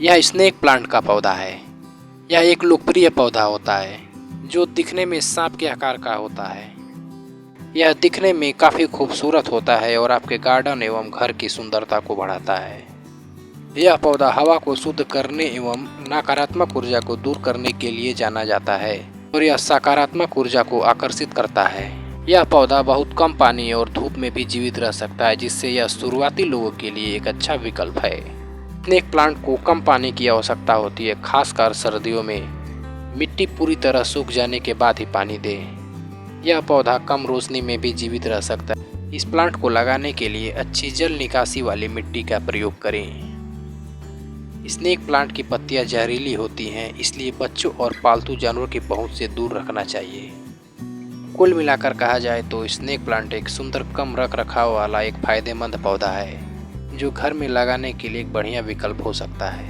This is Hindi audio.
यह स्नेक प्लांट का पौधा है। यह एक लोकप्रिय पौधा होता है जो दिखने में सांप के आकार का होता है। यह दिखने में काफ़ी खूबसूरत होता है और आपके गार्डन एवं घर की सुंदरता को बढ़ाता है। यह पौधा हवा को शुद्ध करने एवं नकारात्मक ऊर्जा को दूर करने के लिए जाना जाता है और यह सकारात्मक ऊर्जा को आकर्षित करता है। यह पौधा बहुत कम पानी और धूप में भी जीवित रह सकता है, जिससे यह शुरुआती लोगों के लिए एक अच्छा विकल्प है। स्नेक प्लांट को कम पानी की आवश्यकता होती है, खासकर सर्दियों में। मिट्टी पूरी तरह सूख जाने के बाद ही पानी दें। यह पौधा कम रोशनी में भी जीवित रह सकता है। इस प्लांट को लगाने के लिए अच्छी जल निकासी वाली मिट्टी का प्रयोग करें। स्नेक प्लांट की पत्तियां जहरीली होती हैं, इसलिए बच्चों और पालतू जानवरों की पहुंच से दूर रखना चाहिए। कुल मिलाकर कहा जाए तो स्नेक प्लांट एक सुंदर कम रख रखाव वाला एक फायदेमंद पौधा है जो घर में लगाने के लिए एक बढ़िया विकल्प हो सकता है।